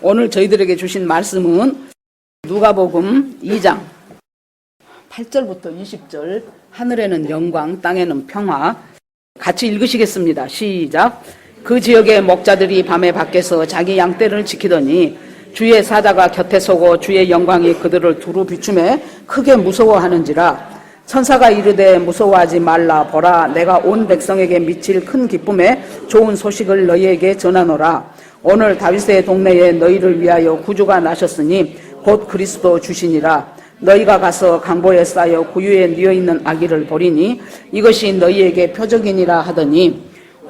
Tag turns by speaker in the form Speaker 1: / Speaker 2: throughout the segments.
Speaker 1: 오늘 저희들에게 주신 말씀은 누가복음 2장 8절부터 20절. 하늘에는 영광, 땅에는 평화. 같이 읽으시겠습니다. 시작. 그 지역의 목자들이 밤에 밖에서 자기 양떼를 지키더니 주의 사자가 곁에 서고 주의 영광이 그들을 두루 비추매 크게 무서워하는지라. 천사가 이르되 무서워하지 말라. 보라, 내가 온 백성에게 미칠 큰 기쁨에 좋은 소식을 너희에게 전하노라. 오늘 다윗의 동네에 너희를 위하여 구주가 나셨으니 곧 그리스도 주시니라. 너희가 가서 강보에 쌓여 구유에 뉘어있는 아기를 보리니 이것이 너희에게 표적이니라 하더니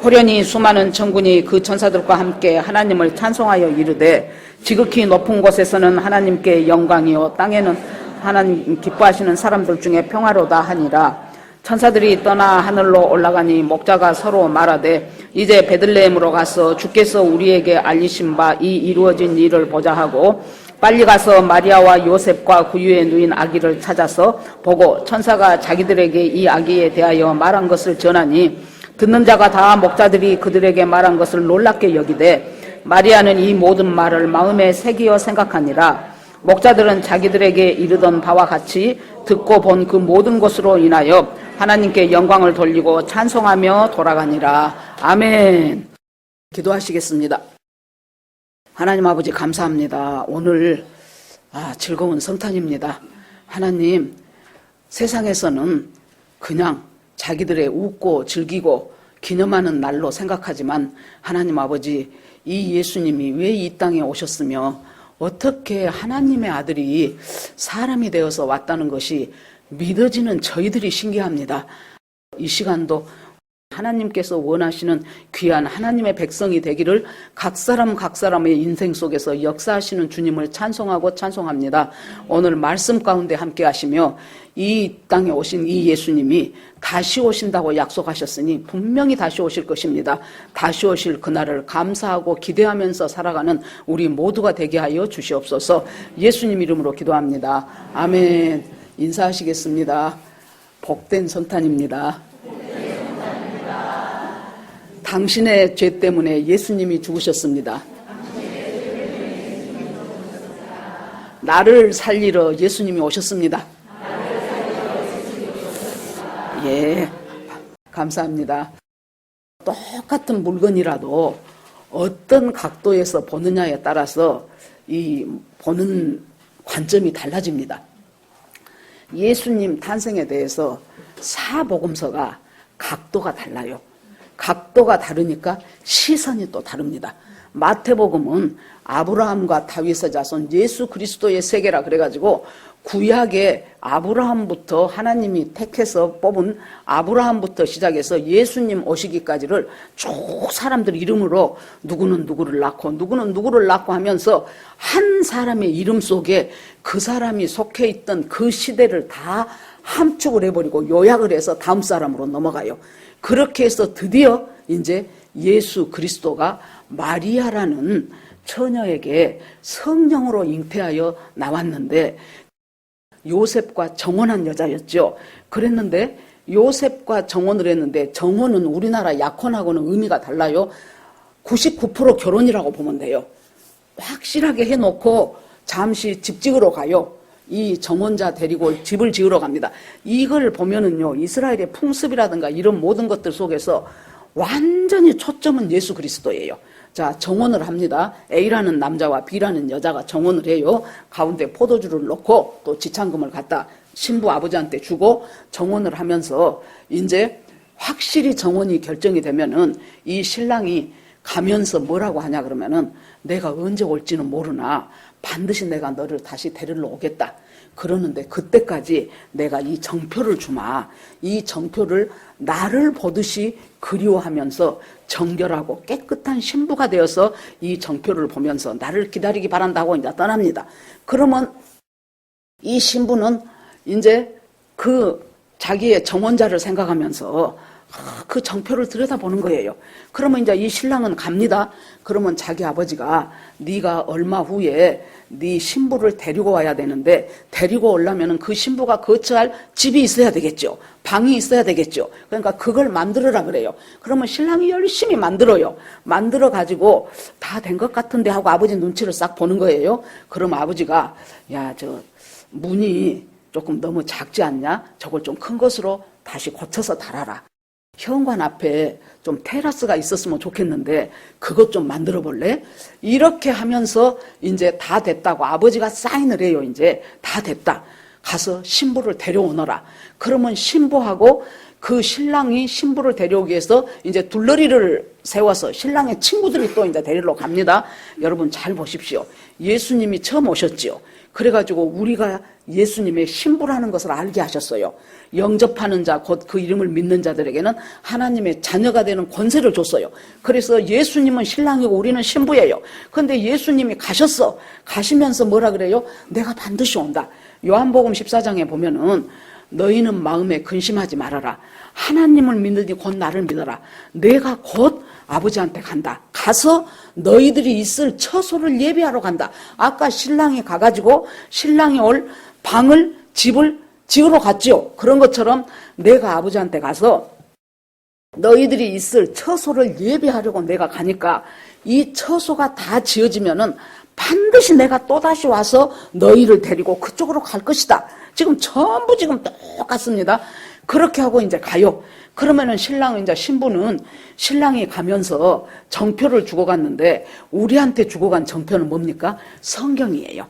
Speaker 1: 호련히 수많은 천군이 그 천사들과 함께 하나님을 찬송하여 이르되 지극히 높은 곳에서는 하나님께 영광이요 땅에는 하나님 기뻐하시는 사람들 중에 평화로다 하니라. 천사들이 떠나 하늘로 올라가니 목자가 서로 말하되 이제 베들레헴으로 가서 주께서 우리에게 알리신 바 이 이루어진 일을 보자 하고 빨리 가서 마리아와 요셉과 구유에 누인 아기를 찾아서 보고 천사가 자기들에게 이 아기에 대하여 말한 것을 전하니 듣는 자가 다 목자들이 그들에게 말한 것을 놀랍게 여기되 마리아는 이 모든 말을 마음에 새기어 생각하니라. 목자들은 자기들에게 이르던 바와 같이 듣고 본 그 모든 것으로 인하여 하나님께 영광을 돌리고 찬송하며 돌아가니라. 아멘. 기도하시겠습니다. 하나님 아버지 감사합니다. 오늘 즐거운 성탄입니다. 하나님, 세상에서는 그냥 자기들의 웃고 즐기고 기념하는 날로 생각하지만 하나님 아버지, 이 예수님이 왜 이 땅에 오셨으며 어떻게 하나님의 아들이 사람이 되어서 왔다는 것이 믿어지는 저희들이 신기합니다. 이 시간도 하나님께서 원하시는 귀한 하나님의 백성이 되기를 각 사람의 인생 속에서 역사하시는 주님을 찬송하고 찬송합니다. 오늘 말씀 가운데 함께 하시며 이 땅에 오신 이 예수님이 다시 오신다고 약속하셨으니 분명히 다시 오실 것입니다. 다시 오실 그날을 감사하고 기대하면서 살아가는 우리 모두가 되게 하여 주시옵소서. 예수님 이름으로 기도합니다. 아멘. 인사하시겠습니다. 복된 성탄입니다. 당신의 죄 때문에 예수님이 죽으셨습니다. 나를 살리러 예수님이 오셨습니다. 예, 감사합니다. 똑같은 물건이라도 어떤 각도에서 보느냐에 따라서 이 보는 관점이 달라집니다. 예수님 탄생에 대해서 사복음서가 각도가 달라요. 각도가 다르니까 시선이 또 다릅니다. 마태복음은 아브라함과 다윗의 자손 예수 그리스도의 세계라 그래가지고 구약의 아브라함부터 하나님이 택해서 뽑은 아브라함부터 시작해서 예수님 오시기까지를 쭉 사람들 이름으로 누구는 누구를 낳고 누구는 누구를 낳고 하면서 한 사람의 이름 속에 그 사람이 속해 있던 그 시대를 다 함축을 해버리고 요약을 해서 다음 사람으로 넘어가요. 그렇게 해서 드디어 이제 예수 그리스도가 마리아라는 처녀에게 성령으로 잉태하여 나왔는데 요셉과 정혼한 여자였죠. 그랬는데 요셉과 정혼을 했는데 정혼은 우리나라 약혼하고는 의미가 달라요. 99% 결혼이라고 보면 돼요. 확실하게 해놓고 잠시 집 지으러 가요. 이 정혼자 데리고 집을 지으러 갑니다. 이걸 보면은요, 이스라엘의 풍습이라든가 이런 모든 것들 속에서 완전히 초점은 예수 그리스도예요. 자, 정혼을 합니다. A라는 남자와 B라는 여자가 정혼을 해요. 가운데 포도주를 넣고 또 지창금을 갖다 신부 아버지한테 주고 정혼을 하면서 이제 확실히 정혼이 결정이 되면은 이 신랑이 가면서 뭐라고 하냐 그러면은 내가 언제 올지는 모르나 반드시 내가 너를 다시 데리러 오겠다. 그러는데 그때까지 내가 이 정표를 주마. 이 정표를 나를 보듯이 그리워하면서 정결하고 깨끗한 신부가 되어서 이 정표를 보면서 나를 기다리기 바란다고 이제 떠납니다. 그러면 이 신부는 이제 그 자기의 정혼자를 생각하면서 그 정표를 들여다보는 거예요. 그러면 이제 이 신랑은 갑니다. 그러면 자기 아버지가 네가 얼마 후에 네 신부를 데리고 와야 되는데 데리고 오려면 그 신부가 거처할 집이 있어야 되겠죠. 방이 있어야 되겠죠. 그러니까 그걸 만들어라 그래요. 그러면 신랑이 열심히 만들어요. 만들어 가지고 다 된 것 같은데 하고 아버지 눈치를 싹 보는 거예요. 그럼 아버지가 야, 저 문이 조금 너무 작지 않냐? 저걸 좀 큰 것으로 다시 고쳐서 달아라. 현관 앞에 좀 테라스가 있었으면 좋겠는데 그것 좀 만들어 볼래? 이렇게 하면서 이제 다 됐다고 아버지가 사인을 해요. 이제 다 됐다. 가서 신부를 데려오너라. 그러면 신부하고 그 신랑이 신부를 데려오기 위해서 이제 둘러리를 세워서 신랑의 친구들이 또 이제 데리러 갑니다. 여러분 잘 보십시오. 예수님이 처음 오셨지요. 그래가지고 우리가 예수님의 신부라는 것을 알게 하셨어요. 영접하는 자, 곧 그 이름을 믿는 자들에게는 하나님의 자녀가 되는 권세를 줬어요. 그래서 예수님은 신랑이고 우리는 신부예요. 그런데 예수님이 가셨어. 가시면서 뭐라 그래요? 내가 반드시 온다. 요한복음 14장에 보면은 너희는 마음에 근심하지 말아라. 하나님을 믿느니 곧 나를 믿어라. 내가 곧 아버지한테 간다. 가서 너희들이 있을 처소를 예비하러 간다. 아까 신랑이 가가지고 신랑이 올 방을 집을 지으러 갔죠. 그런 것처럼 내가 아버지한테 가서 너희들이 있을 처소를 예비하려고 내가 가니까 이 처소가 다 지어지면은 반드시 내가 또다시 와서 너희를 데리고 그쪽으로 갈 것이다. 지금 전부 지금 똑같습니다. 그렇게 하고 이제 가요. 그러면은 신랑은 이제 신부는 신랑이 가면서 정표를 주고 갔는데 우리한테 주고 간 정표는 뭡니까? 성경이에요.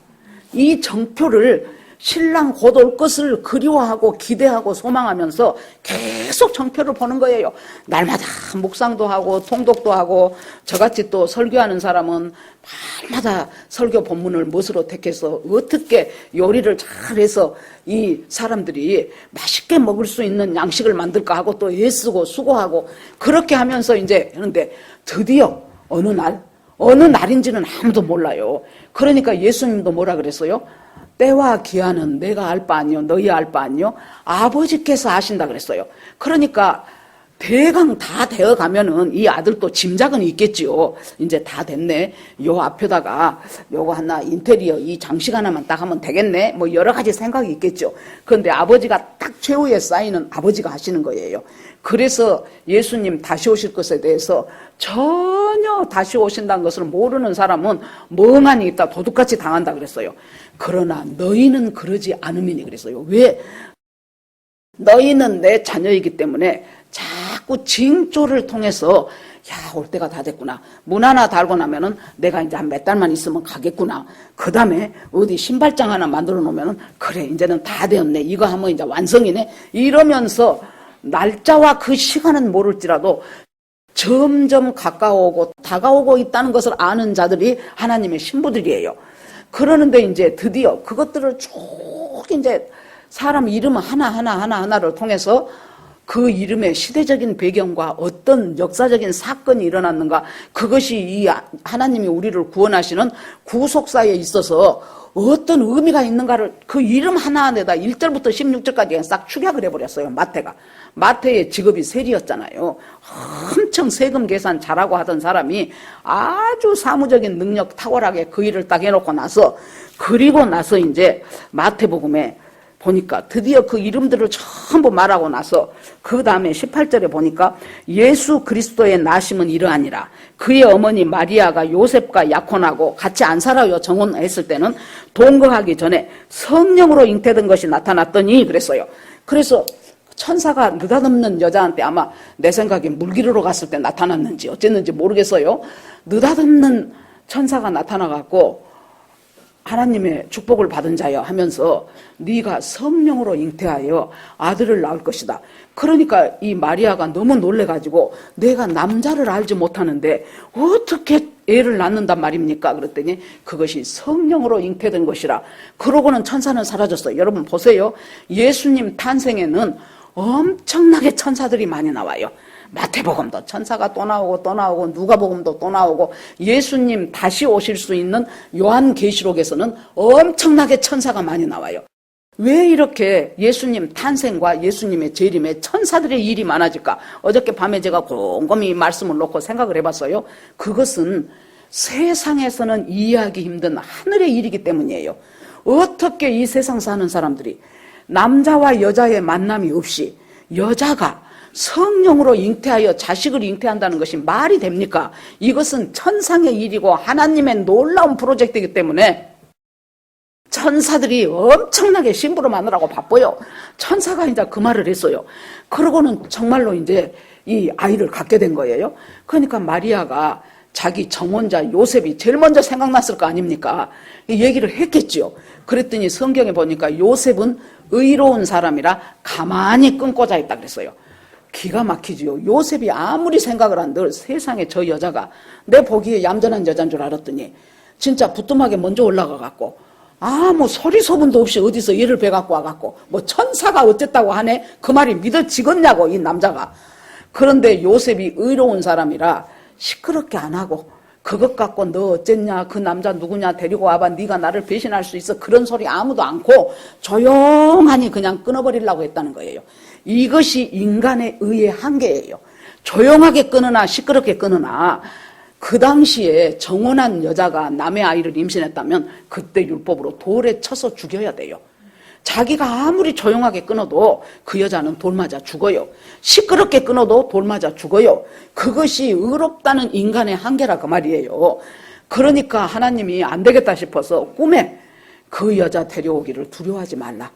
Speaker 1: 이 정표를 신랑 곧 올 것을 그리워하고 기대하고 소망하면서 계속 정표를 보는 거예요. 날마다 묵상도 하고 통독도 하고 저같이 또 설교하는 사람은 날마다 설교 본문을 무엇으로 택해서 어떻게 요리를 잘해서 이 사람들이 맛있게 먹을 수 있는 양식을 만들까 하고 또 애쓰고 수고하고 그렇게 하면서 이제 하는데 드디어 어느 날인지는 아무도 몰라요. 그러니까 예수님도 뭐라 그랬어요? 때와 기한은 내가 알 바 아니요 너희 알 바 아니요 아버지께서 아신다 그랬어요. 그러니까 대강 다 되어 가면은 이 아들도 짐작은 있겠지요. 이제 다 됐네. 요 앞에다가 요거 하나 인테리어 이 장식 하나만 딱 하면 되겠네. 뭐 여러 가지 생각이 있겠죠. 그런데 아버지가 딱 최후의 사인은 아버지가 하시는 거예요. 그래서 예수님 다시 오실 것에 대해서 전혀 다시 오신다는 것을 모르는 사람은 멍하니 있다 도둑같이 당한다 그랬어요. 그러나 너희는 그러지 않음이니 그랬어요. 왜? 너희는 내 자녀이기 때문에 자꾸 징조를 통해서 야, 올 때가 다 됐구나. 문 하나 달고 나면은 내가 이제 한 몇 달만 있으면 가겠구나. 그 다음에 어디 신발장 하나 만들어 놓으면은 그래, 이제는 다 되었네. 이거 하면 이제 완성이네. 이러면서 날짜와 그 시간은 모를지라도 점점 가까워오고 다가오고 있다는 것을 아는 자들이 하나님의 신부들이에요. 그러는데 이제 드디어 그것들을 쭉 이제 사람 이름 하나를 통해서 그 이름의 시대적인 배경과 어떤 역사적인 사건이 일어났는가, 그것이 이 하나님이 우리를 구원하시는 구속사에 있어서 어떤 의미가 있는가를 그 이름 하나하나에다 1절부터 16절까지 싹 축약을 해버렸어요. 마태가. 마태의 직업이 세리였잖아요. 엄청 세금 계산 잘하고 하던 사람이 아주 사무적인 능력 탁월하게 그 일을 딱 해놓고 나서, 그리고 나서 이제 마태복음에 보니까 드디어 그 이름들을 전부 말하고 나서 그 다음에 18절에 보니까 예수 그리스도의 나심은 이러하니라. 그의 어머니 마리아가 요셉과 약혼하고 같이 안 살아요. 정혼했을 때는 동거하기 전에 성령으로 잉태된 것이 나타났더니 그랬어요. 그래서 천사가 느닷없는 여자한테 아마 내 생각에 물기르러 갔을 때 나타났는지 어쨌는지 모르겠어요. 느닷없는 천사가 나타나갖고 하나님의 축복을 받은 자여 하면서 네가 성령으로 잉태하여 아들을 낳을 것이다. 그러니까 이 마리아가 너무 놀래가지고 내가 남자를 알지 못하는데 어떻게 애를 낳는단 말입니까? 그랬더니 그것이 성령으로 잉태된 것이라. 그러고는 천사는 사라졌어요. 여러분 보세요. 예수님 탄생에는 엄청나게 천사들이 많이 나와요. 마태복음도 천사가 또 나오고 누가복음도 또 나오고, 예수님 다시 오실 수 있는 요한계시록에서는 엄청나게 천사가 많이 나와요. 왜 이렇게 예수님 탄생과 예수님의 재림에 천사들의 일이 많아질까? 어저께 밤에 제가 곰곰이 말씀을 놓고 생각을 해봤어요. 그것은 세상에서는 이해하기 힘든 하늘의 일이기 때문이에요. 어떻게 이 세상 사는 사람들이 남자와 여자의 만남이 없이 여자가 성령으로 잉태하여 자식을 잉태한다는 것이 말이 됩니까? 이것은 천상의 일이고 하나님의 놀라운 프로젝트이기 때문에 천사들이 엄청나게 심부름하느라고 바빠요. 천사가 이제 그 말을 했어요. 그러고는 정말로 이제 이 아이를 갖게 된 거예요. 그러니까 마리아가 자기 정혼자 요셉이 제일 먼저 생각났을 거 아닙니까? 이 얘기를 했겠죠. 그랬더니 성경에 보니까 요셉은 의로운 사람이라 가만히 끊고 자있다 그랬어요. 기가 막히지요. 요셉이 아무리 생각을 한들 세상에 저 여자가 내 보기에 얌전한 여자인 줄 알았더니 진짜 부뚜막에 먼저 올라가 갖고 뭐 소리 소문도 없이 어디서 얘를 배갖고 와갖고 뭐 천사가 어쨌다고 하네. 그 말이 믿어지겠냐고 이 남자가. 그런데 요셉이 의로운 사람이라 시끄럽게 안 하고 그것 갖고 너 어쨌냐, 그 남자 누구냐, 데리고 와봐, 네가 나를 배신할 수 있어, 그런 소리 아무도 않고 조용하니 그냥 끊어버리려고 했다는 거예요. 이것이 인간의 의의 한계예요. 조용하게 끊으나 시끄럽게 끊으나 그 당시에 정혼한 여자가 남의 아이를 임신했다면 그때 율법으로 돌에 쳐서 죽여야 돼요. 자기가 아무리 조용하게 끊어도 그 여자는 돌 맞아 죽어요. 시끄럽게 끊어도 돌 맞아 죽어요. 그것이 의롭다는 인간의 한계라 그 말이에요. 그러니까 하나님이 안 되겠다 싶어서 꿈에 그 여자 데려오기를 두려워하지 말라.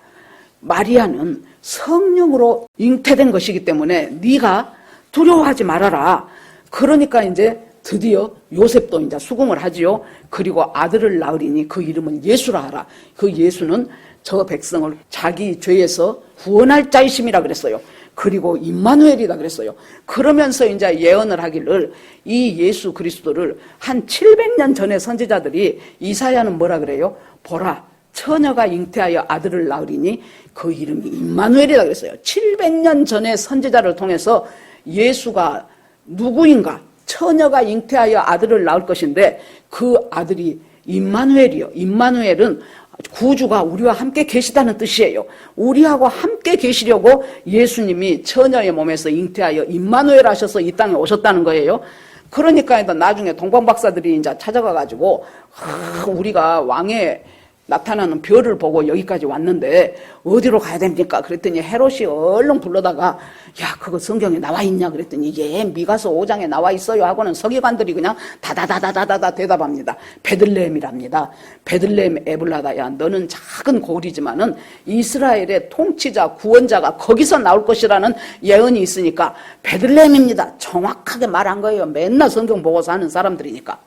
Speaker 1: 마리아는 성령으로 잉태된 것이기 때문에 네가 두려워하지 말아라. 그러니까 이제 드디어 요셉도 이제 수긍을 하지요. 그리고 아들을 낳으리니 그 이름은 예수라 하라. 그 예수는 저 백성을 자기 죄에서 구원할 자이심이라 그랬어요. 그리고 임마누엘이다 그랬어요. 그러면서 이제 예언을 하기를 이 예수 그리스도를 한 700년 전에 선지자들이 이사야는 뭐라 그래요? 보라, 처녀가 잉태하여 아들을 낳으리니 그 이름이 임마누엘이다 그랬어요. 700년 전에 선지자를 통해서 예수가 누구인가? 처녀가 잉태하여 아들을 낳을 것인데 그 아들이 임마누엘이요. 임마누엘은 구주가 우리와 함께 계시다는 뜻이에요. 우리하고 함께 계시려고 예수님이 처녀의 몸에서 잉태하여 임마누엘 하셔서 이 땅에 오셨다는 거예요. 그러니까 나중에 동방박사들이 이제 찾아가가지고 우리가 왕의 나타나는 별을 보고 여기까지 왔는데 어디로 가야 됩니까? 그랬더니 헤롯이 얼른 불러다가 야 그거 성경에 나와 있냐 그랬더니 예 미가서 5장에 나와 있어요 하고는 서기관들이 그냥 다다다다다다 대답합니다. 베들레헴이랍니다. 베들레헴 에블라다야 너는 작은 고을이지만은 이스라엘의 통치자 구원자가 거기서 나올 것이라는 예언이 있으니까 베들레헴입니다. 정확하게 말한 거예요. 맨날 성경 보고서 하는 사람들이니까.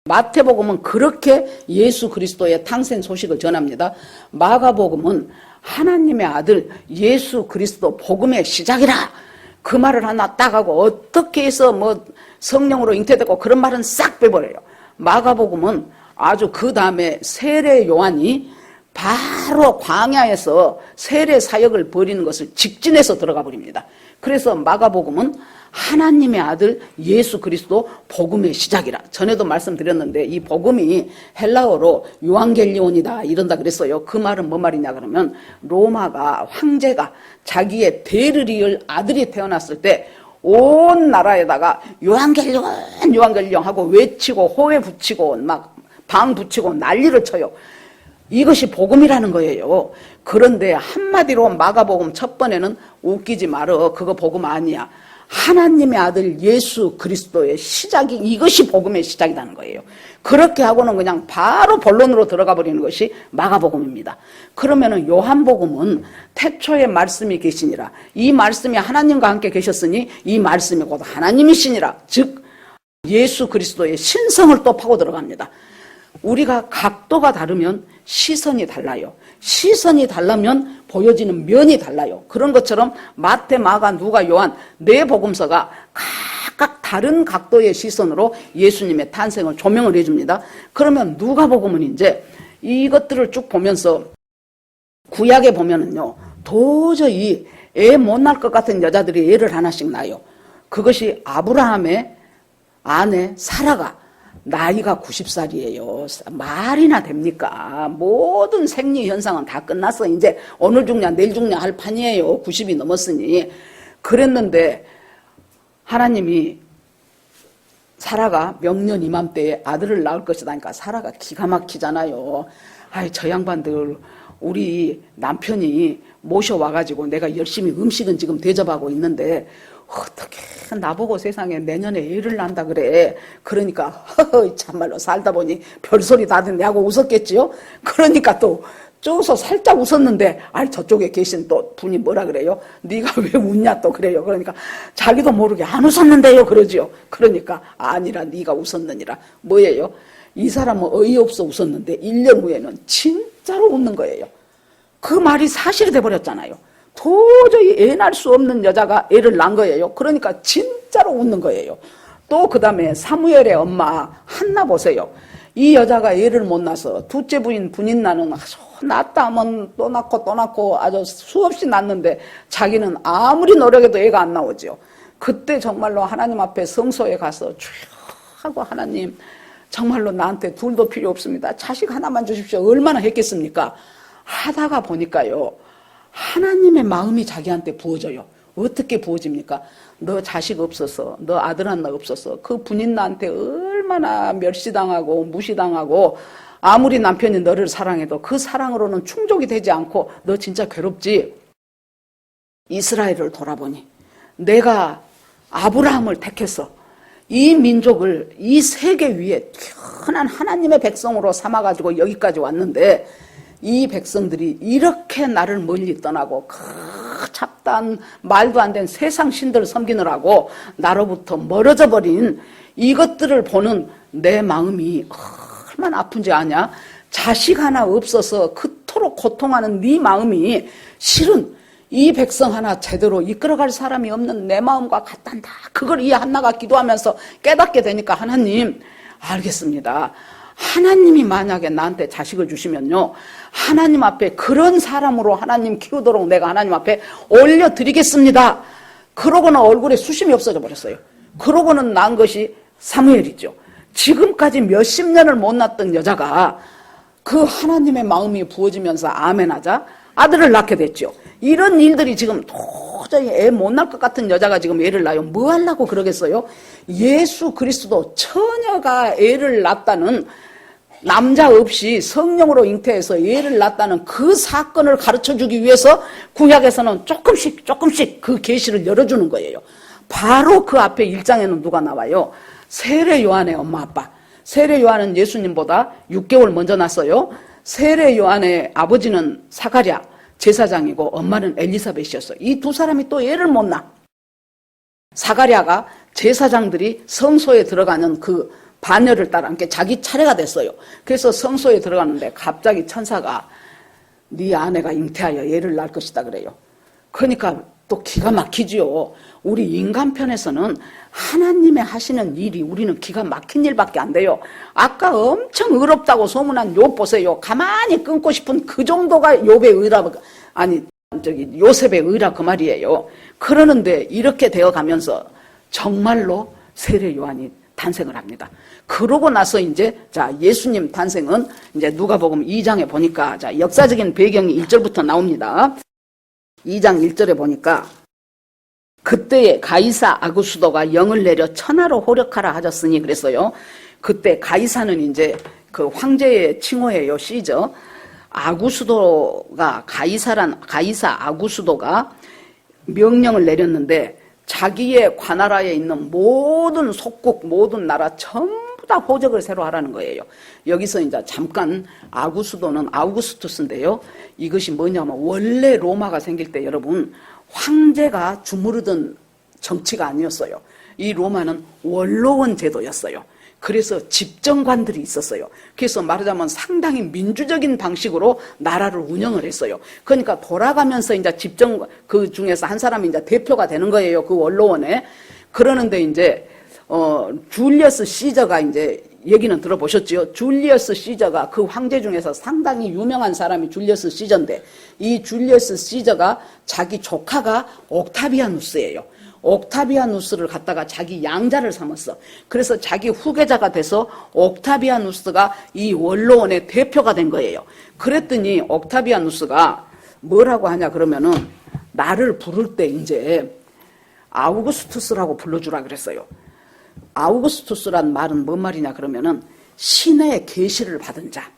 Speaker 1: 마태복음은 그렇게 예수 그리스도의 탄생 소식을 전합니다. 마가복음은 하나님의 아들 예수 그리스도 복음의 시작이라 그 말을 하나 딱 하고 어떻게 해서 뭐 성령으로 잉태되고 그런 말은 싹 빼버려요. 마가복음은 아주 그 다음에 세례 요한이 바로 광야에서 세례 사역을 벌이는 것을 직진해서 들어가 버립니다. 그래서 마가복음은 하나님의 아들 예수 그리스도 복음의 시작이라. 전에도 말씀드렸는데 이 복음이 헬라어로 유앙겔리온이다 이런다 그랬어요. 그 말은 뭔 말이냐 그러면 로마가 황제가 자기의 대를 이을 아들이 태어났을 때 온 나라에다가 유앙겔리온 유앙겔리온 하고 외치고 호에 붙이고 막 방 붙이고 난리를 쳐요. 이것이 복음이라는 거예요. 그런데 한마디로 마가복음 첫 번에는 웃기지 말어. 그거 복음 아니야. 하나님의 아들 예수 그리스도의 시작이 이것이 복음의 시작이라는 거예요. 그렇게 하고는 그냥 바로 본론으로 들어가 버리는 것이 마가복음입니다. 그러면은 요한복음은 태초에 말씀이 계시니라. 이 말씀이 하나님과 함께 계셨으니 이 말씀이 곧 하나님이시니라. 즉 예수 그리스도의 신성을 또 파고 들어갑니다. 우리가 각도가 다르면 시선이 달라요. 시선이 다르면 보여지는 면이 달라요. 그런 것처럼 마태, 마가, 누가, 요한 네 복음서가 각각 다른 각도의 시선으로 예수님의 탄생을 조명을 해줍니다. 그러면 누가복음은 이제 이것들을 쭉 보면서 구약에 보면은요 도저히 애 못 낳을 것 같은 여자들이 애를 하나씩 낳아요. 그것이 아브라함의 아내 사라가 나이가 90살이에요. 말이나 됩니까? 모든 생리 현상은 다 끝났어. 이제 오늘 죽냐 내일 죽냐 할 판이에요. 90이 넘었으니. 그랬는데 하나님이 사라가 명년 이맘때에 아들을 낳을 것이다 하니까 사라가 기가 막히잖아요. 아이, 저 양반들 우리 남편이 모셔와가지고 내가 열심히 음식은 지금 대접하고 있는데 어떻게 나보고 세상에 내년에 애를 낳는다 그래. 그러니까 참말로 살다 보니 별소리 다 듣네 하고 웃었겠지요. 그러니까 또 쪼서 살짝 웃었는데 아이, 저쪽에 계신 또 분이 뭐라 그래요? 네가 왜 웃냐 또 그래요. 그러니까 자기도 모르게 안 웃었는데요 그러지요. 그러니까 아니라 네가 웃었느니라. 뭐예요? 이 사람은 어이없어 웃었는데 1년 후에는 진짜로 웃는 거예요. 그 말이 사실이 돼버렸잖아요. 도저히 애 낳을 수 없는 여자가 애를 낳은 거예요. 그러니까 진짜로 웃는 거예요. 또 그 다음에 사무엘의 엄마 한나 보세요. 이 여자가 애를 못 낳아서 둘째 부인 분인나는 낳다 하면 또 낳고 아주 수없이 낳는데 자기는 아무리 노력해도 애가 안 나오죠. 그때 정말로 하나님 앞에 성소에 가서 주여 하고 하나님 정말로 나한테 둘도 필요 없습니다. 자식 하나만 주십시오. 얼마나 했겠습니까? 하다가 보니까요. 하나님의 마음이 자기한테 부어져요. 어떻게 부어집니까? 너 자식 없어서, 너 아들 하나 없어서 그 분인나한테 얼마나 멸시당하고 무시당하고 아무리 남편이 너를 사랑해도 그 사랑으로는 충족이 되지 않고 너 진짜 괴롭지? 이스라엘을 돌아보니 내가 아브라함을 택해서 이 민족을 이 세계 위에 뛰어난 하나님의 백성으로 삼아가지고 여기까지 왔는데 이 백성들이 이렇게 나를 멀리 떠나고 그 잡다한 말도 안 되는 세상 신들을 섬기느라고 나로부터 멀어져 버린 이것들을 보는 내 마음이 얼마나 아픈지 아냐? 자식 하나 없어서 그토록 고통하는 네 마음이 실은 이 백성 하나 제대로 이끌어갈 사람이 없는 내 마음과 같단다. 그걸 이 한나가 기도하면서 깨닫게 되니까 하나님 알겠습니다. 하나님이 만약에 나한테 자식을 주시면요. 하나님 앞에 그런 사람으로 하나님 키우도록 내가 하나님 앞에 올려드리겠습니다. 그러고는 얼굴에 수심이 없어져 버렸어요. 그러고는 난 것이 사무엘이죠. 지금까지 몇십 년을 못 낳았던 여자가 그 하나님의 마음이 부어지면서 아멘하자 아들을 낳게 됐죠. 이런 일들이 지금 도저히 애 못 낳을 것 같은 여자가 지금 애를 낳아요. 뭐 하려고 그러겠어요? 예수 그리스도 처녀가 애를 낳았다는 남자 없이 성령으로 잉태해서 애를 낳았다는 그 사건을 가르쳐주기 위해서 구약에서는 조금씩 그 계시를 열어주는 거예요. 바로 그 앞에 1장에는 누가 나와요? 세례 요한의 엄마 아빠. 세례 요한은 예수님보다 6개월 먼저 났어요. 세례 요한의 아버지는 사가랴 제사장이고 엄마는 엘리사벳이었어요. 이 두 사람이 또 애를 못 낳아. 사가랴가 제사장들이 성소에 들어가는 그 반열을 따라 함께 자기 차례가 됐어요. 그래서 성소에 들어가는데 갑자기 천사가 네 아내가 잉태하여 애를 낳을 것이다 그래요. 그러니까 또 기가 막히지요. 우리 인간 편에서는 하나님의 하시는 일이 우리는 기가 막힌 일밖에 안 돼요. 아까 엄청 의롭다고 소문한 욥 보세요. 가만히 끊고 싶은 그 정도가 욥의 의라, 요셉의 의라 그 말이에요. 그러는데 이렇게 되어 가면서 정말로 세례 요한이 탄생을 합니다. 그러고 나서 이제 예수님 탄생은 이제 누가복음 2장에 보니까 역사적인 배경이 1절부터 나옵니다. 2장 1절에 보니까 그때에 가이사 아구수도가 영을 내려 천하로 호력하라 하셨으니 그랬어요. 그때 가이사는 이제 그 황제의 칭호예요. 시저. 아구수도가 가이사 아구수도가 명령을 내렸는데 자기의 관나라에 있는 모든 속국 모든 나라 전부 다 호적을 새로 하라는 거예요. 여기서 이제 잠깐 아구수도는 아우구스투스인데요. 이것이 뭐냐면 원래 로마가 생길 때 여러분 황제가 주무르던 정치가 아니었어요. 이 로마는 원로원 제도였어요. 그래서 집정관들이 있었어요. 그래서 말하자면 상당히 민주적인 방식으로 나라를 운영을 했어요. 그러니까 돌아가면서 이제 그 중에서 한 사람이 이제 대표가 되는 거예요. 그 원로원에. 그러는데 이제, 줄리어스 시저가 이제 얘기는 들어보셨죠? 줄리어스 시저가 그 황제 중에서 상당히 유명한 사람이 줄리어스 시저인데 이 줄리어스 시저가 자기 조카가 옥타비아누스예요. 옥타비아누스를 갖다가 자기 양자를 삼았어. 그래서 자기 후계자가 돼서 옥타비아누스가 이 원로원의 대표가 된 거예요. 그랬더니 옥타비아누스가 뭐라고 하냐 그러면은 나를 부를 때 이제 아우구스투스라고 불러주라 그랬어요. 아우구스투스란 말은 뭔 말이냐 그러면은 신의 계시를 받은 자.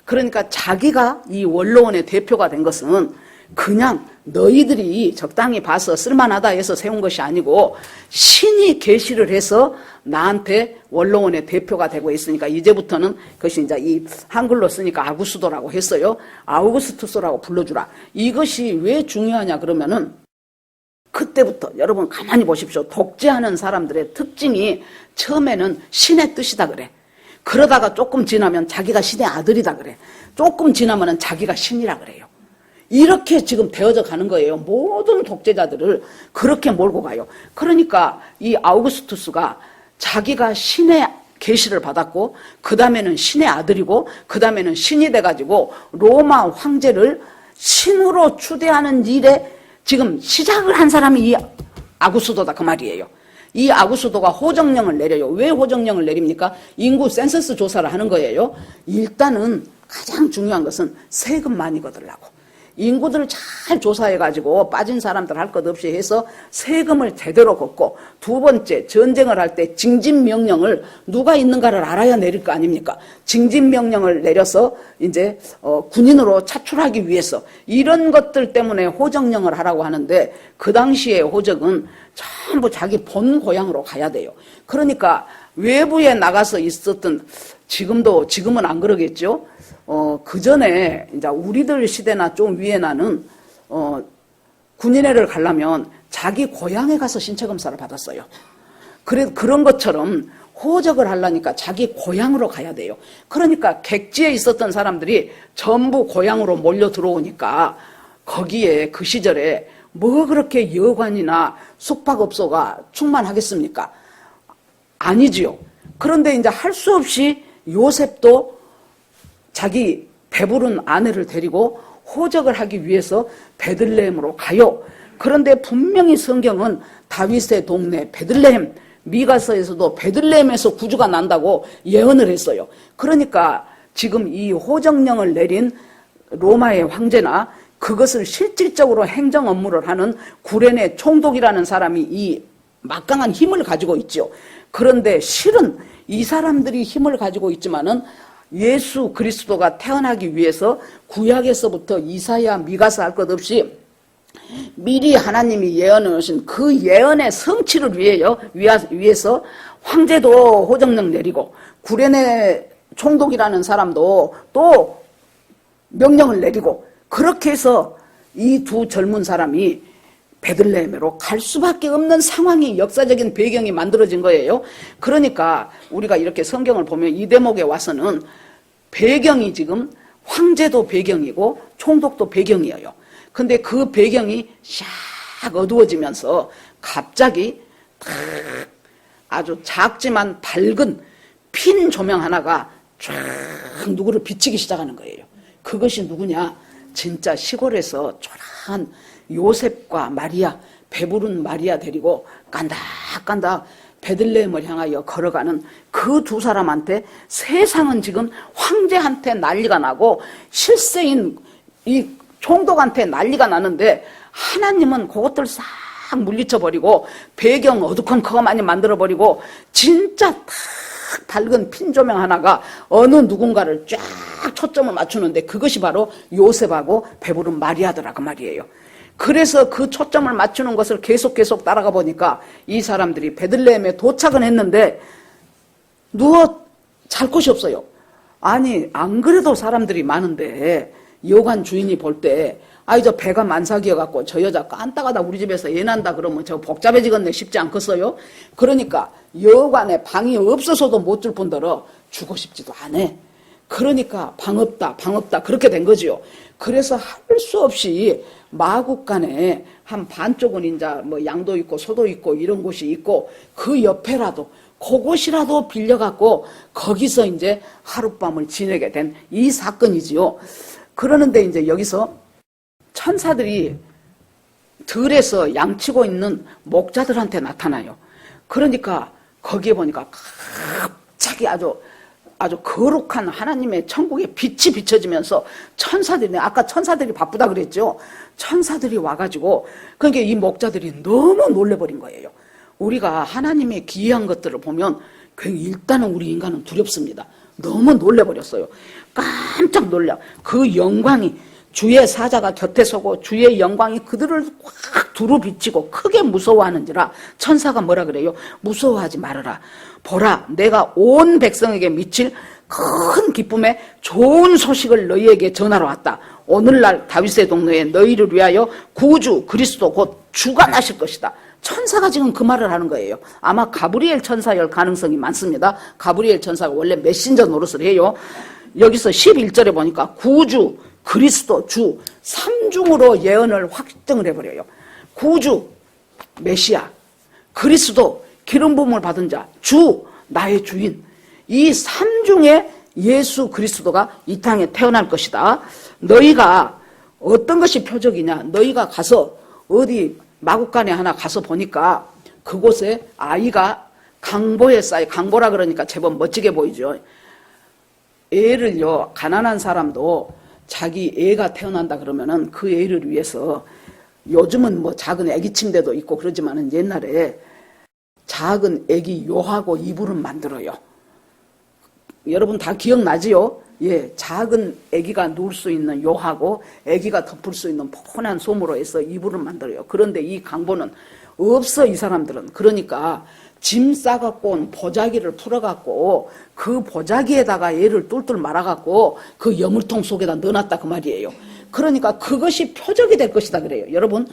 Speaker 1: 그러니까 자기가 이 원로원의 대표가 된 것은 그냥 너희들이 적당히 봐서 쓸만하다 해서 세운 것이 아니고 신이 계시를 해서 나한테 원로원의 대표가 되고 있으니까 이제부터는 그것이 이제 이 한글로 쓰니까 아구스도라고 했어요. 아우구스투스라고 불러주라. 이것이 왜 중요하냐 그러면은 그때부터 여러분 가만히 보십시오. 독재하는 사람들의 특징이 처음에는 신의 뜻이다 그래. 그러다가 조금 지나면 자기가 신의 아들이다 그래. 조금 지나면은 자기가 신이라 그래요. 이렇게 지금 되어져 가는 거예요. 모든 독재자들을 그렇게 몰고 가요. 그러니까 이 아우구스투스가 자기가 신의 계시를 받았고 그 다음에는 신의 아들이고 그 다음에는 신이 돼가지고 로마 황제를 신으로 추대하는 일에 지금 시작을 한 사람이 이 아구스도다 그 말이에요. 이 아구스도가 호정령을 내려요. 왜 호정령을 내립니까? 인구 센서스 조사를 하는 거예요. 일단은 가장 중요한 것은 세금 많이 거들라고. 인구들을 잘 조사해가지고 빠진 사람들 할 것 없이 해서 세금을 제대로 걷고 두 번째 전쟁을 할 때 징집명령을 누가 있는가를 알아야 내릴 거 아닙니까? 징집명령을 내려서 이제 군인으로 차출하기 위해서 이런 것들 때문에 호정령을 하라고 하는데 그 당시에 호정은 전부 자기 본 고향으로 가야 돼요. 그러니까 외부에 나가서 있었던 지금은 안 그러겠죠. 그 전에 이제 우리들 시대나 좀 위에 나는 군인회를 가려면 자기 고향에 가서 신체 검사를 받았어요. 그런 것처럼 호적을 하려니까 자기 고향으로 가야 돼요. 그러니까 객지에 있었던 사람들이 전부 고향으로 몰려 들어오니까 거기에 그 시절에 뭐 그렇게 여관이나 숙박업소가 충만하겠습니까? 아니지요. 그런데 이제 할 수 없이 요셉도 자기 배부른 아내를 데리고 호적을 하기 위해서 베들레헴으로 가요. 그런데 분명히 성경은 다윗의 동네 베들레헴, 미가서에서도 베들레헴에서 구주가 난다고 예언을 했어요. 그러니까 지금 이 호정령을 내린 로마의 황제나 그것을 실질적으로 행정 업무를 하는 구레네 총독이라는 사람이 이 막강한 힘을 가지고 있죠. 그런데 실은 이 사람들이 힘을 가지고 있지만은 예수 그리스도가 태어나기 위해서 구약에서부터 이사야, 미가서 할 것 없이 미리 하나님이 예언해 오신 그 예언의 성취를 위해서 황제도 호정령 내리고 구레네 총독이라는 사람도 또 명령을 내리고 그렇게 해서 이 두 젊은 사람이 베들레헴으로 갈 수밖에 없는 상황이 역사적인 배경이 만들어진 거예요. 그러니까 우리가 이렇게 성경을 보면 이 대목에 와서는 배경이 지금 황제도 배경이고 총독도 배경이에요. 근데 그 배경이 샥 어두워지면서 갑자기 탁 아주 작지만 밝은 핀 조명 하나가 쫙 누구를 비치기 시작하는 거예요. 그것이 누구냐? 진짜 시골에서 초라한 요셉과 마리아, 배부른 마리아 데리고 깐닥깐닥 베들레헴을 향하여 걸어가는 그 두 사람한테 세상은 지금 황제한테 난리가 나고 실세인 이 총독한테 난리가 나는데 하나님은 그것들 싹 물리쳐버리고 배경 어두컴컴하니 만들어버리고 진짜 탁 밝은 핀 조명 하나가 어느 누군가를 쫙 초점을 맞추는데 그것이 바로 요셉하고 배부른 마리아더라 그 말이에요. 그래서 그 초점을 맞추는 것을 계속 따라가 보니까 이 사람들이 베들레헴에 도착은 했는데 누워 잘 곳이 없어요. 아니 안 그래도 사람들이 많은데 여관 주인이 볼 때 아이 저 배가 만삭이어갖고 저 여자 깐따가다 우리 집에서 애 난다 그러면 저 복잡해지겠네 싶지 않겠어요? 그러니까 여관에 방이 없어서도 못 줄 뿐더러 주고 싶지도 않아. 그러니까 방 없다 그렇게 된 거지요. 그래서 할 수 없이 마국간에 한 반쪽은 이제 뭐 양도 있고 소도 있고 이런 곳이 있고 그 옆에라도 그곳이라도 빌려갖고 거기서 이제 하룻밤을 지내게 된 이 사건이지요. 그러는데 이제 여기서 천사들이 들에서 양치고 있는 목자들한테 나타나요. 그러니까 거기에 보니까 갑자기 아주 거룩한 하나님의 천국의 빛이 비춰지면서 천사들이, 아까 천사들이 바쁘다 그랬죠. 천사들이 와가지고, 그러니까 이 목자들이 너무 놀래버린 거예요. 우리가 하나님의 기이한 것들을 보면 일단은 우리 인간은 두렵습니다. 너무 놀래버렸어요. 깜짝 놀라. 그 영광이, 주의 사자가 곁에 서고 주의 영광이 그들을 확 두루 비치고 크게 무서워하는지라. 천사가 뭐라 그래요? 무서워하지 말아라. 보라, 내가 온 백성에게 미칠 큰 기쁨에 좋은 소식을 너희에게 전하러 왔다. 오늘날 다윗의 동네에 너희를 위하여 구주 그리스도 곧 주가 나실 것이다. 천사가 지금 그 말을 하는 거예요. 아마 가브리엘 천사일 가능성이 많습니다. 가브리엘 천사가 원래 메신저 노릇을 해요. 여기서 11절에 보니까 구주, 그리스도, 주, 삼중으로 예언을 확정을 해버려요. 구주, 메시아, 그리스도, 기름 부음을 받은 자, 주, 나의 주인. 이 삼중의 예수 그리스도가 이 땅에 태어날 것이다. 너희가 어떤 것이 표적이냐? 너희가 가서 어디 마구간에 하나 가서 보니까 그곳에 아이가 강보에 쌓여, 강보라 그러니까 제법 멋지게 보이죠. 애를요, 가난한 사람도 자기 애가 태어난다 그러면은 그 애를 위해서, 요즘은 뭐 작은 애기 침대도 있고 그러지만은 옛날에 작은 애기 요하고 이불은 만들어요. 여러분 다 기억나지요? 예, 작은 애기가 누울 수 있는 요하고 애기가 덮을 수 있는 포근한 솜으로 해서 이불을 만들어요. 그런데 이 강보는 없어, 이 사람들은. 그러니까 짐 싸갖고 온 보자기를 풀어갖고 그 보자기에다가 애를 뚫뚫 말아갖고 그 여물통 속에다 넣어놨다 그 말이에요. 그러니까 그것이 표적이 될 것이다 그래요. 여러분,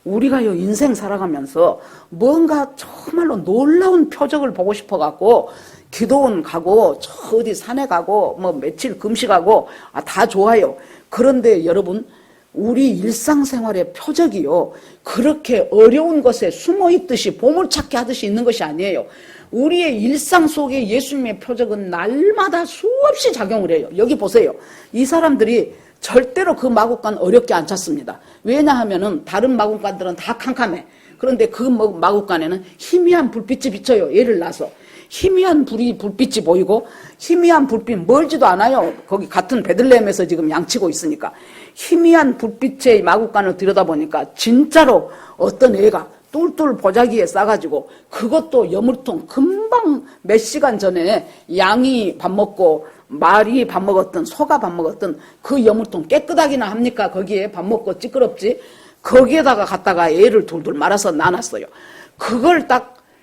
Speaker 1: 우리가요 인생 살아가면서 뭔가 정말로 놀라운 표적을 보고 싶어갖고 기도원 가고 저 어디 산에 가고 뭐 며칠 금식하고 다 좋아요. 그런데 여러분, 우리 일상생활의 표적이요 그렇게 어려운 것에 숨어있듯이 보물찾기 하듯이 있는 것이 아니에요. 우리의 일상 속에 예수님의 표적은 날마다 수없이 작용을 해요. 여기 보세요. 이 사람들이 절대로 그 마구간 어렵게 안 찾습니다. 왜냐하면은 다른 마구간들은 다 캄캄해. 그런데 그 마구간에는 희미한 불빛이 비쳐요. 예를 나서 희미한 불빛이 보이고, 희미한 불빛 멀지도 않아요. 거기 같은 베들레헴에서 지금 양치고 있으니까. 희미한 불빛의 마구간을 들여다보니까 진짜로 어떤 애가 똘똘 보자기에 싸가지고, 그것도 여물통, 금방 몇 시간 전에 양이 밥 먹고 말이 밥 먹었던, 소가 밥 먹었던 그 여물통 깨끗하기나 합니까? 거기에 밥 먹고 찌끄럽지. 거기에다가 갖다가 애를 돌돌 말아서 놔놨어요.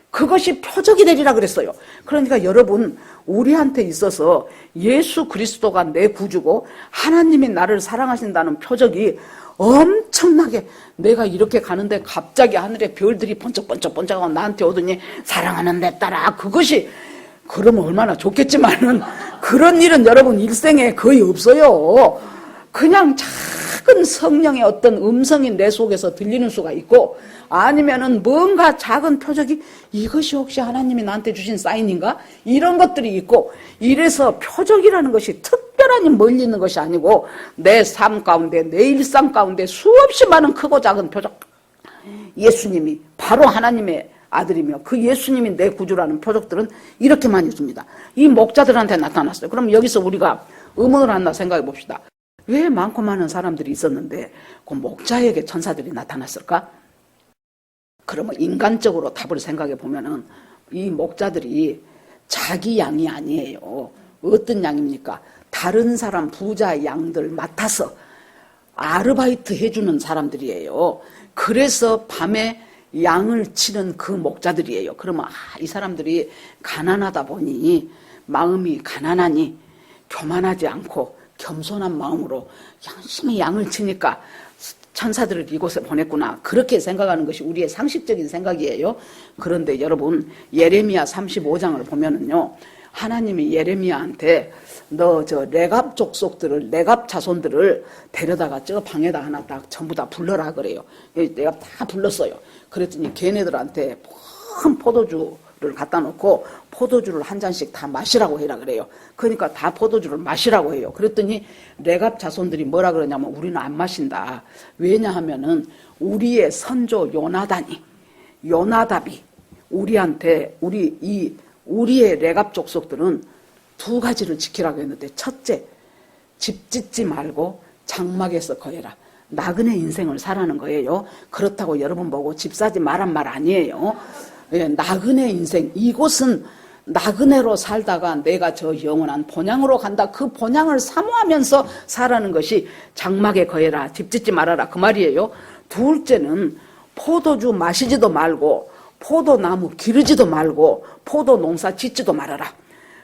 Speaker 1: 그것이 표적이 되리라 그랬어요. 그러니까 여러분, 우리한테 있어서 예수 그리스도가 내 구주고 하나님이 나를 사랑하신다는 표적이 엄청나게, 내가 이렇게 가는데 갑자기 하늘에 별들이 번쩍번쩍번쩍하고 나한테 오더니 사랑하는 내 딸아, 그것이, 그러면 얼마나 좋겠지만은 그런 일은 여러분 일생에 거의 없어요. 그냥 작은 성령의 어떤 음성이 내 속에서 들리는 수가 있고, 아니면은 뭔가 작은 표적이, 이것이 혹시 하나님이 나한테 주신 사인인가? 이런 것들이 있고, 이래서 표적이라는 것이 특별하니 멀리 있는 것이 아니고 내 삶 가운데, 내 일상 가운데 수없이 많은 크고 작은 표적, 예수님이 바로 하나님의 아들이며 그 예수님이 내 구주라는 표적들은 이렇게 많이 줍니다. 이 목자들한테 나타났어요. 그럼 여기서 우리가 의문을 하나 생각해 봅시다. 왜 많고 많은 사람들이 있었는데 그 목자에게 천사들이 나타났을까? 그러면 인간적으로 답을 생각해 보면은 이 목자들이 자기 양이 아니에요. 어떤 양입니까? 다른 사람 부자 양들 맡아서 아르바이트 해주는 사람들이에요. 그래서 밤에 양을 치는 그 목자들이에요. 그러면 이 사람들이 가난하다 보니, 마음이 가난하니 교만하지 않고 겸손한 마음으로 열심히 양을 치니까 천사들을 이곳에 보냈구나, 그렇게 생각하는 것이 우리의 상식적인 생각이에요. 그런데 여러분, 예레미야 35장을 보면은요, 하나님이 예레미야한테 너 저 레갑 족속들을, 레갑 자손들을 데려다가 저 방에다 하나 딱 전부 다 불러라 그래요. 내가 다 불렀어요. 그랬더니 걔네들한테 큰 포도주를 갖다 놓고 포도주를 한 잔씩 다 마시라고 해라 그래요. 그러니까 다 포도주를 마시라고 해요. 그랬더니 레갑 자손들이 뭐라 그러냐면 우리는 안 마신다. 왜냐하면은 우리의 선조 요나답이 우리한테 우리의 레갑 족속들은 두 가지를 지키라고 했는데, 첫째, 집 짓지 말고 장막에서 거해라. 나그네 인생을 살라는 거예요. 그렇다고 여러분 보고 집 사지 말란 말 아니에요. 예, 나그네 인생, 이곳은 나그네로 살다가 내가 저 영원한 본향으로 간다. 그 본향을 사모하면서 살라는 것이 장막에 거해라, 집 짓지 말아라, 그 말이에요. 둘째는 포도주 마시지도 말고 포도나무 기르지도 말고 포도 농사 짓지도 말아라.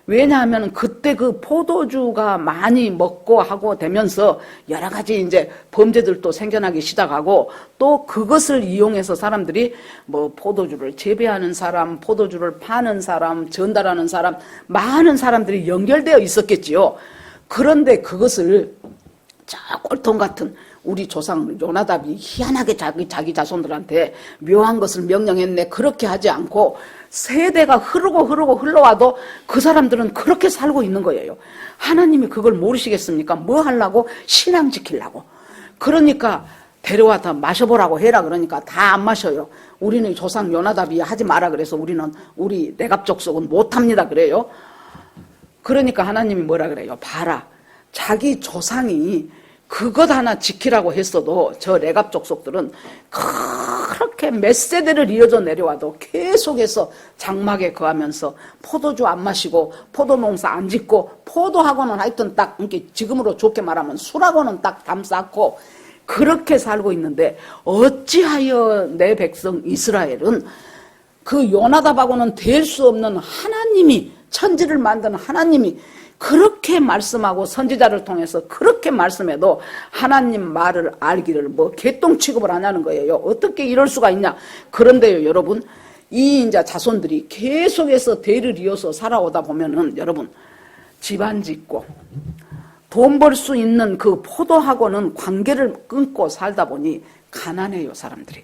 Speaker 1: 왜냐하면 그때 그 포도주가 많이 먹고 하고 되면서 여러 가지 이제 범죄들도 생겨나기 시작하고, 또 그것을 이용해서 사람들이 뭐 포도주를 재배하는 사람, 포도주를 파는 사람, 전달하는 사람, 많은 사람들이 연결되어 있었겠지요. 그런데 그것을 저 꼴통 같은 우리 조상 요나답이 희한하게 자기 자손들한테 묘한 것을 명령했네. 그렇게 하지 않고 세대가 흘러와도 그 사람들은 그렇게 살고 있는 거예요. 하나님이 그걸 모르시겠습니까? 뭐 하려고? 신앙 지키려고. 그러니까 데려와 다 마셔보라고 해라. 그러니까 다 안 마셔요. 우리는 조상 요나답이 하지 마라 그래서 우리 레갑 족속은 못합니다 그래요. 그러니까 하나님이 뭐라 그래요? 봐라, 자기 조상이 그것 하나 지키라고 했어도 저 레갑 족속들은 그렇게 몇 세대를 이어져 내려와도 계속해서 장막에 거하면서 포도주 안 마시고 포도 농사 안 짓고, 포도하고는 하여튼 딱 이렇게 지금으로 좋게 말하면 술하고는 딱 담 쌓고 그렇게 살고 있는데, 어찌하여 내 백성 이스라엘은 그 요나답하고는 될 수 없는 하나님이, 천지를 만든 하나님이 그렇게 말씀하고 선지자를 통해서 그렇게 말씀해도 하나님 말을 알기를 뭐 개똥 취급을 하냐는 거예요. 어떻게 이럴 수가 있냐. 그런데요 여러분, 이 이제 자손들이 계속해서 대를 이어서 살아오다 보면은 여러분, 집안 짓고 돈 벌 수 있는 그 포도하고는 관계를 끊고 살다 보니 가난해요 사람들이.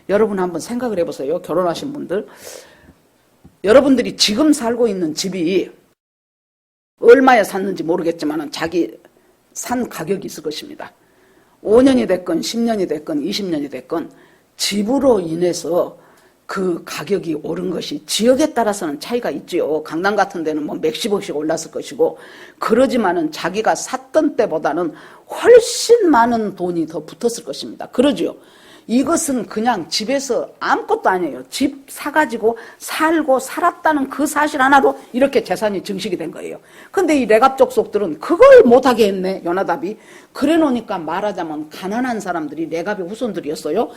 Speaker 1: 여러분 한번 생각을 해보세요. 결혼하신 분들, 여러분들이 지금 살고 있는 집이 얼마에 샀는지 모르겠지만 자기 산 가격이 있을 것입니다. 5년이 됐건 10년이 됐건 20년이 됐건 집으로 인해서 그 가격이 오른 것이 지역에 따라서는 차이가 있지요. 강남 같은 데는 뭐 몇십억씩 올랐을 것이고, 그러지만은 자기가 샀던 때보다는 훨씬 많은 돈이 더 붙었을 것입니다. 그러지요. 이것은 그냥 집에서 아무것도 아니에요. 집 사가지고 살고 살았다는 그 사실 하나로 이렇게 재산이 증식이 된 거예요. 근데 이 레갑 족속들은 그걸 못하게 했네, 요나답이. 그래 놓으니까 말하자면 가난한 사람들이 레갑의 후손들이었어요.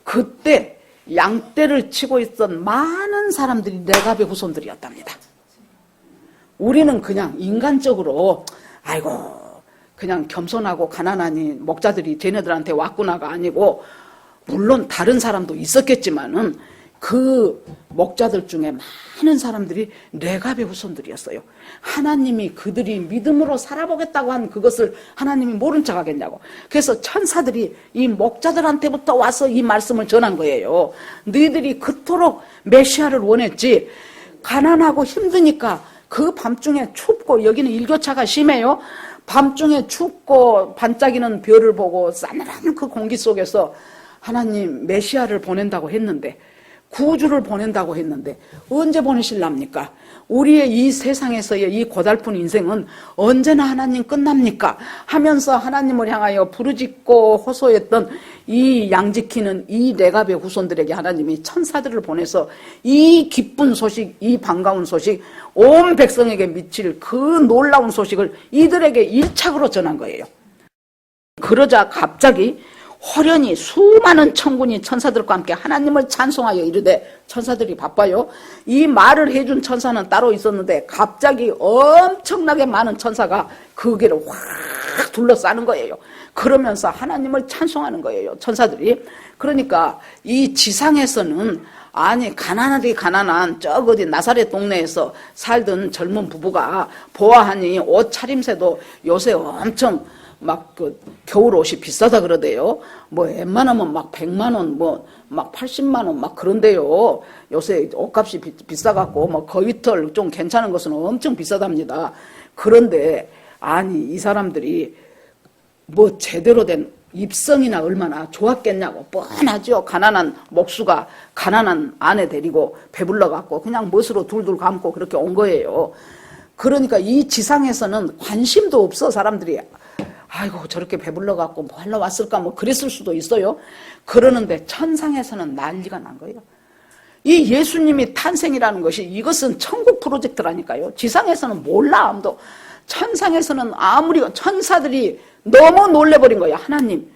Speaker 1: 그때 양떼를 치고 있던 많은 사람들이 레갑의 후손들이었답니다. 우리는 그냥 인간적으로 아이고 그냥 겸손하고 가난하니 목자들이 쟤네들한테 왔구나가 아니고, 물론 다른 사람도 있었겠지만은 그 목자들 중에 많은 사람들이 레갑의 후손들이었어요. 하나님이 그들이 믿음으로 살아보겠다고 한 그것을 하나님이 모른 척 하겠냐고. 그래서 천사들이 이 목자들한테부터 와서 이 말씀을 전한 거예요. 너희들이 그토록 메시아를 원했지, 가난하고 힘드니까 그 밤중에 춥고, 여기는 일교차가 심해요. 밤중에 춥고 반짝이는 별을 보고 싸늘한 그 공기 속에서 하나님 메시아를 보낸다고 했는데, 구주를 보낸다고 했는데 언제 보내실랍니까? 우리의 이 세상에서의 이 고달픈 인생은 언제나 하나님 끝납니까? 하면서 하나님을 향하여 부르짖고 호소했던 이 양지키는 이 레갑의 후손들에게 하나님이 천사들을 보내서 이 기쁜 소식, 이 반가운 소식, 온 백성에게 미칠 그 놀라운 소식을 이들에게 일착으로 전한 거예요. 그러자 갑자기 호련히 수많은 천군이 천사들과 함께 하나님을 찬송하여 이르되, 천사들이 바빠요. 이 말을 해준 천사는 따로 있었는데 갑자기 엄청나게 많은 천사가 그 길을 확 둘러싸는 거예요. 그러면서 하나님을 찬송하는 거예요, 천사들이. 그러니까 이 지상에서는 아니 가난한 저 어디 나사렛 동네에서 살던 젊은 부부가 보아하니 옷 차림새도 요새 엄청 막 그 겨울 옷이 비싸다 그러대요. 뭐 웬만하면 막 100만 원, 뭐 막 80만 원 막 그런데요. 요새 옷값이 비싸갖고 뭐 거위털 좀 괜찮은 것은 엄청 비싸답니다. 그런데 아니 이 사람들이 뭐 제대로 된 입성이나 얼마나 좋았겠냐고. 뻔하죠. 가난한 목수가 가난한 아내 데리고 배불러갖고 그냥 멋으로 둘둘 감고 그렇게 온 거예요. 그러니까 이 지상에서는 관심도 없어. 사람들이 아이고 저렇게 배불러갖고 뭐 하러 왔을까 뭐 그랬을 수도 있어요. 그러는데 천상에서는 난리가 난 거예요. 이 예수님이 탄생이라는 것이 이것은 천국 프로젝트라니까요. 지상에서는 몰라 아무도. 천상에서는 아무리 천사들이 너무 놀래버린 거야. 하나님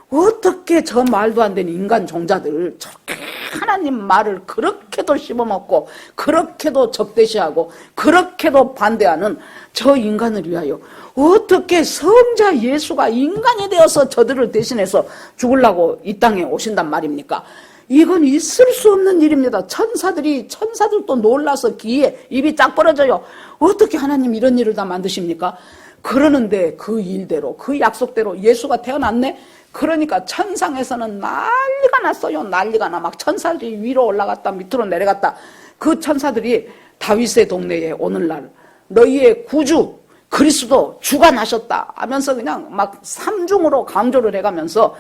Speaker 1: 어떻게 저 말도 안 되는 인간 종자들 저렇게 하나님 말을 그렇게도 씹어먹고 그렇게도 적대시하고 그렇게도 반대하는 저 인간을 위하여 어떻게 성자 예수가 인간이 되어서 저들을 대신해서 죽으려고 이 땅에 오신단 말입니까? 이건 있을 수 없는 일입니다. 천사들도 놀라서 귀에 입이 쫙 벌어져요. 어떻게 하나님 이런 일을 다 만드십니까? 그러는데 그 일대로 그 약속대로 예수가 태어났네. 그러니까 천상에서는 난리가 났어요. 난리가 나. 막 천사들이 위로 올라갔다 밑으로 내려갔다. 그 천사들이 다윗의 동네에 오늘날 너희의 구주 그리스도 주가 나셨다 하면서 그냥 막 삼중으로 강조를 해가면서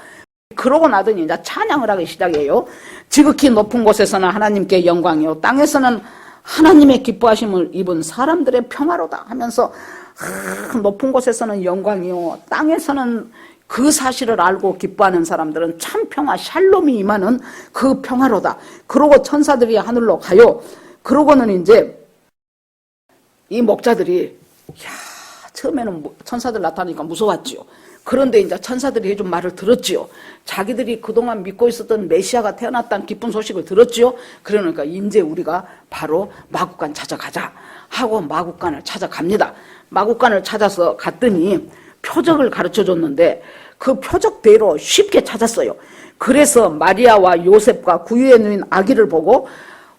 Speaker 1: 그러고 나더니 이제 찬양을 하기 시작해요. 지극히 높은 곳에서는 하나님께 영광이요 땅에서는 하나님의 기뻐하심을 입은 사람들의 평화로다 하면서 높은 곳에서는 영광이요 땅에서는 그 사실을 알고 기뻐하는 사람들은 참 평화 샬롬이 임하는 그 평화로다. 그러고 천사들이 하늘로 가요. 그러고는 이제 이 목자들이 처음에는 천사들 나타나니까 무서웠지요. 그런데 이제 천사들이 해준 말을 들었지요. 자기들이 그동안 믿고 있었던 메시아가 태어났다는 기쁜 소식을 들었지요. 그러니까 이제 우리가 바로 마국간 찾아가자 하고 마국간을 찾아갑니다. 마국간을 찾아서 갔더니 표적을 가르쳐줬는데 그 표적대로 쉽게 찾았어요. 그래서 마리아와 요셉과 구유에 누인 아기를 보고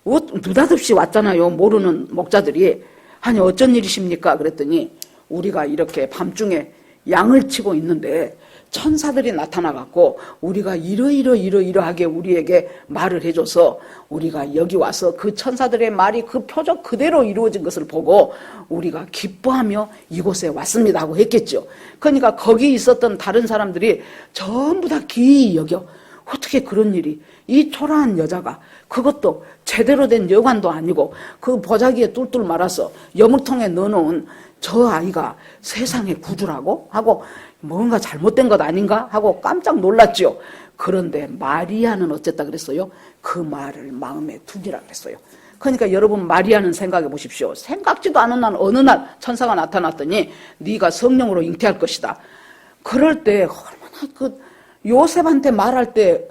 Speaker 1: 느닷없이 왔잖아요. 모르는 목자들이. 아니 어쩐 일이십니까? 그랬더니 우리가 이렇게 밤중에 양을 치고 있는데 천사들이 나타나갖고 우리가 이러이러하게 우리에게 말을 해줘서 우리가 여기 와서 그 천사들의 말이 그 표적 그대로 이루어진 것을 보고 우리가 기뻐하며 이곳에 왔습니다 하고 했겠죠. 그러니까 거기 있었던 다른 사람들이 전부 다 기이히 여겨. 어떻게 그런 일이 이 초라한 여자가 그것도 제대로 된 여관도 아니고 그 보자기에 뚫뚫 말아서 여물통에 넣어놓은 저 아이가 세상의 구주라고 하고 뭔가 잘못된 것 아닌가 하고 깜짝 놀랐죠. 그런데 마리아는 어쨌다 그랬어요? 그 말을 마음에 두니라 그랬어요. 그러니까 여러분 마리아는 생각해 보십시오. 생각지도 않은 날 어느 날 천사가 나타났더니 네가 성령으로 잉태할 것이다. 그럴 때 얼마나 그 요셉한테 말할 때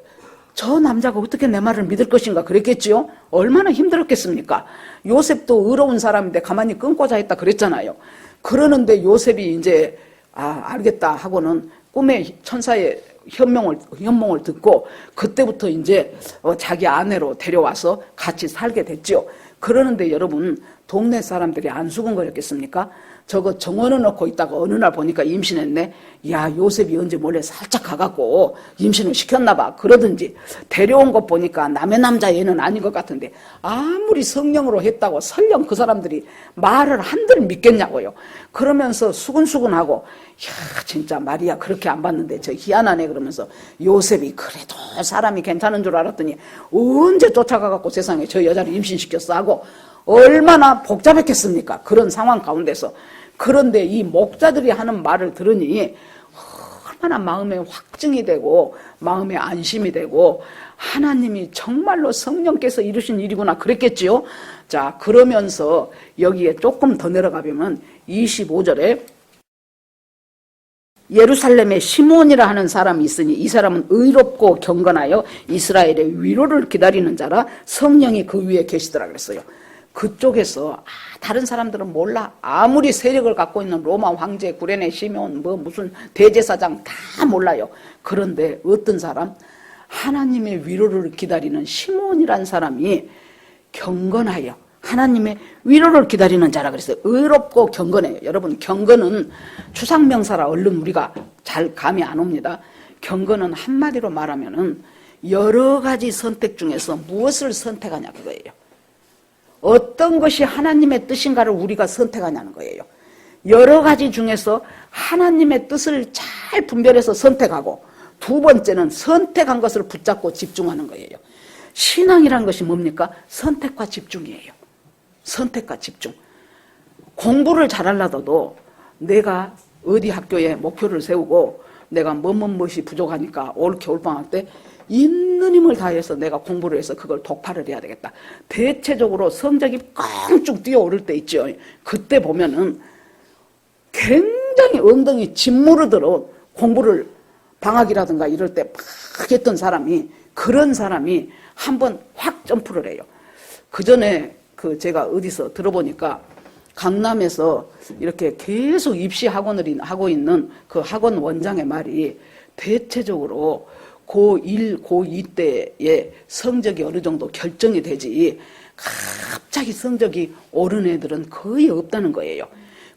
Speaker 1: 저 남자가 어떻게 내 말을 믿을 것인가 그랬겠지요. 얼마나 힘들었겠습니까. 요셉도 의로운 사람인데 가만히 끊고자 했다 그랬잖아요. 그러는데 요셉이 이제 알겠다 하고는 꿈에 천사의 현몽을 듣고 그때부터 이제 자기 아내로 데려와서 같이 살게 됐죠. 그러는데 여러분 동네 사람들이 안 수근거렸겠습니까? 저거 정원을 넣고 있다가 어느 날 보니까 임신했네. 야 요셉이 언제 몰래 살짝 가갖고 임신을 시켰나 봐. 그러든지 데려온 것 보니까 남의 남자 얘는 아닌 것 같은데 아무리 성령으로 했다고 설령 그 사람들이 말을 한들 믿겠냐고요. 그러면서 수근수근하고 야 진짜 마리아 그렇게 안 봤는데 저 희한하네 그러면서 요셉이 그래도 사람이 괜찮은 줄 알았더니 언제 쫓아가갖고 세상에 저 여자를 임신시켰어 하고 얼마나 복잡했겠습니까? 그런 상황 가운데서. 그런데 이 목자들이 하는 말을 들으니 얼마나 마음에 확증이 되고 마음에 안심이 되고 하나님이 정말로 성령께서 이루신 일이구나 그랬겠지요. 자 그러면서 여기에 조금 더 내려가 보면 25절에 예루살렘에 시몬이라 하는 사람이 있으니 이 사람은 의롭고 경건하여 이스라엘의 위로를 기다리는 자라 성령이 그 위에 계시더라 그랬어요. 그쪽에서 다른 사람들은 몰라. 아무리 세력을 갖고 있는 로마 황제, 구레네 시몬, 뭐 무슨 대제사장 다 몰라요. 그런데 어떤 사람? 하나님의 위로를 기다리는 시몬이란 사람이 경건하여 하나님의 위로를 기다리는 자라 그랬어요. 의롭고 경건해요. 여러분, 경건은 추상명사라 얼른 우리가 잘 감이 안 옵니다. 경건은 한마디로 말하면은 여러 가지 선택 중에서 무엇을 선택하냐 그거예요. 어떤 것이 하나님의 뜻인가를 우리가 선택하냐는 거예요. 여러 가지 중에서 하나님의 뜻을 잘 분별해서 선택하고, 두 번째는 선택한 것을 붙잡고 집중하는 거예요. 신앙이란 것이 뭡니까? 선택과 집중이에요. 선택과 집중. 공부를 잘하려도 내가 어디 학교에 목표를 세우고 내가 무엇이 부족하니까 올 겨울방학 때 있는 힘을 다해서 내가 공부를 해서 그걸 독파를 해야 되겠다. 대체적으로 성적이 껑쭉 뛰어오를 때 있죠. 그때 보면은 굉장히 엉덩이 짓무르도록 공부를 방학이라든가 이럴 때 막 했던 사람이, 그런 사람이 한번 확 점프를 해요. 그 전에 제가 어디서 들어보니까 강남에서 이렇게 계속 입시 학원을 하고 있는 그 학원 원장의 말이, 대체적으로 고1, 고2 때의 성적이 어느 정도 결정이 되지 갑자기 성적이 오른 애들은 거의 없다는 거예요.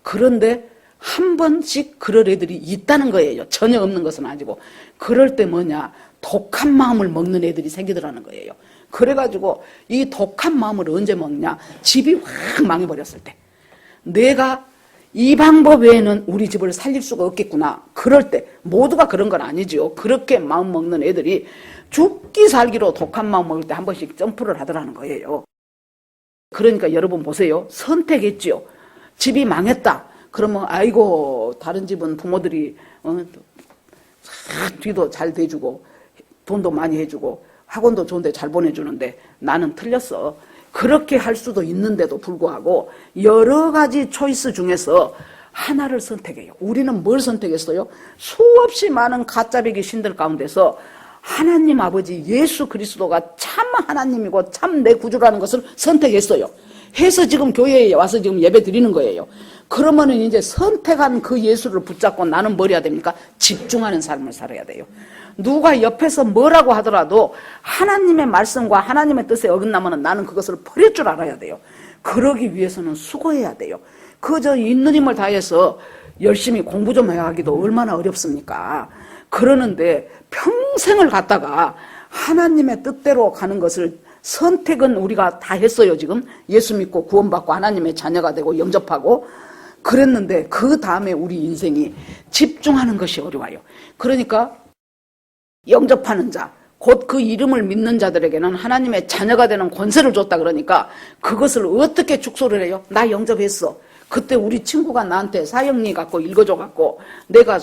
Speaker 1: 그런데 한 번씩 그럴 애들이 있다는 거예요. 전혀 없는 것은 아니고. 그럴 때 뭐냐, 독한 마음을 먹는 애들이 생기더라는 거예요. 그래가지고 이 독한 마음을 언제 먹냐, 집이 확 망해버렸을 때, 내가 이 방법 외에는 우리 집을 살릴 수가 없겠구나, 그럴 때, 모두가 그런 건 아니죠. 그렇게 마음 먹는 애들이 죽기 살기로 독한 마음 먹을 때 한 번씩 점프를 하더라는 거예요. 그러니까 여러분 보세요. 선택했지요. 집이 망했다 그러면 아이고, 다른 집은 부모들이 뒤도 잘 대주고 돈도 많이 해주고 학원도 좋은데 잘 보내주는데 나는 틀렸어. 그렇게 할 수도 있는데도 불구하고 여러 가지 초이스 중에서 하나를 선택해요. 우리는 뭘 선택했어요? 수없이 많은 가짜배기 신들 가운데서 하나님 아버지 예수 그리스도가 참 하나님이고 참 내 구주라는 것을 선택했어요. 해서 지금 교회에 와서 지금 예배 드리는 거예요. 그러면은 이제 선택한 그 예수를 붙잡고 나는 뭘 해야 됩니까? 집중하는 삶을 살아야 돼요. 누가 옆에서 뭐라고 하더라도 하나님의 말씀과 하나님의 뜻에 어긋나면 나는 그것을 버릴 줄 알아야 돼요. 그러기 위해서는 수고해야 돼요. 그저 있는 힘을 다해서 열심히 공부 좀 해야 하기도 얼마나 어렵습니까? 그러는데 평생을 갖다가 하나님의 뜻대로 가는 것을 선택은 우리가 다 했어요. 지금 예수 믿고 구원받고 하나님의 자녀가 되고 영접하고 그랬는데 그 다음에 우리 인생이 집중하는 것이 어려워요. 그러니까 영접하는 자, 곧 그 이름을 믿는 자들에게는 하나님의 자녀가 되는 권세를 줬다 그러니까 그것을 어떻게 축소를 해요? 나 영접했어. 그때 우리 친구가 나한테 사형리 갖고 읽어줘 갖고 내가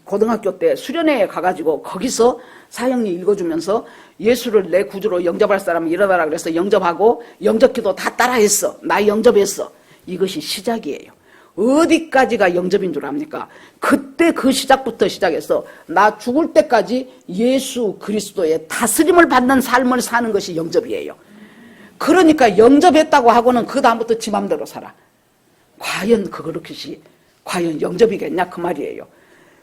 Speaker 1: 고등학교 때 수련회에 가가지고 거기서 사형리 읽어주면서 예수를 내 구주로 영접할 사람은 이러더라 그래서 영접하고 영접기도 다 따라했어. 나 영접했어. 이것이 시작이에요. 어디까지가 영접인 줄 압니까? 그때 그 시작부터 시작해서 나 죽을 때까지 예수 그리스도의 다스림을 받는 삶을 사는 것이 영접이에요. 그러니까 영접했다고 하고는 그 다음부터 지 맘대로 살아. 과연 그것이 과연 영접이겠냐 그 말이에요.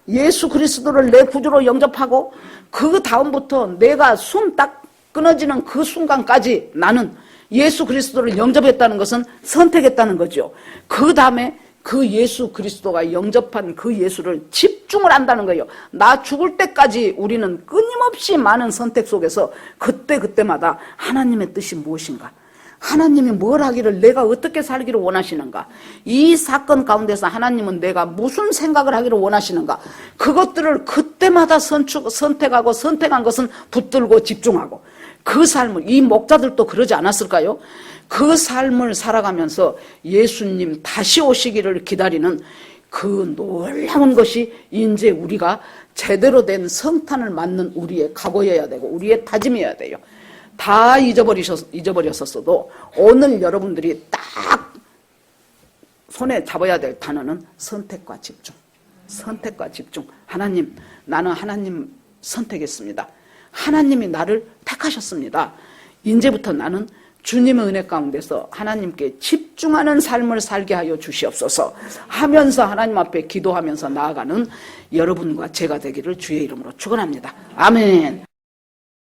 Speaker 1: 예수 그리스도를 내 구주로 영접하고 그 다음부터 내가 숨 딱 끊어지는 그 순간까지 나는 예수 그리스도를 영접했다는 것은 선택했다는 거죠. 그 다음에 그 예수 그리스도가 영접한 그 예수를 집중을 한다는 거예요. 나 죽을 때까지 우리는 끊임없이 많은 선택 속에서 그때마다 하나님의 뜻이 무엇인가, 하나님이 뭘 하기를, 내가 어떻게 살기를 원하시는가, 이 사건 가운데서 하나님은 내가 무슨 생각을 하기를 원하시는가, 그것들을 그때마다 선택하고 선택한 것은 붙들고 집중하고 그 삶을, 이 목자들도 그러지 않았을까요? 그 삶을 살아가면서 예수님 다시 오시기를 기다리는 그 놀라운 것이 이제 우리가 제대로 된 성탄을 맞는 우리의 각오여야 되고 우리의 다짐이어야 돼요. 다 잊어버렸었어도 오늘 여러분들이 딱 손에 잡아야 될 단어는 선택과 집중. 선택과 집중. 하나님, 나는 하나님 선택했습니다. 하나님이 나를 택하셨습니다. 이제부터 나는 주님의 은혜 가운데서 하나님께 집중하는 삶을 살게 하여 주시옵소서 하면서 하나님 앞에 기도하면서 나아가는 여러분과 제가 되기를 주의 이름으로 축원합니다. 아멘.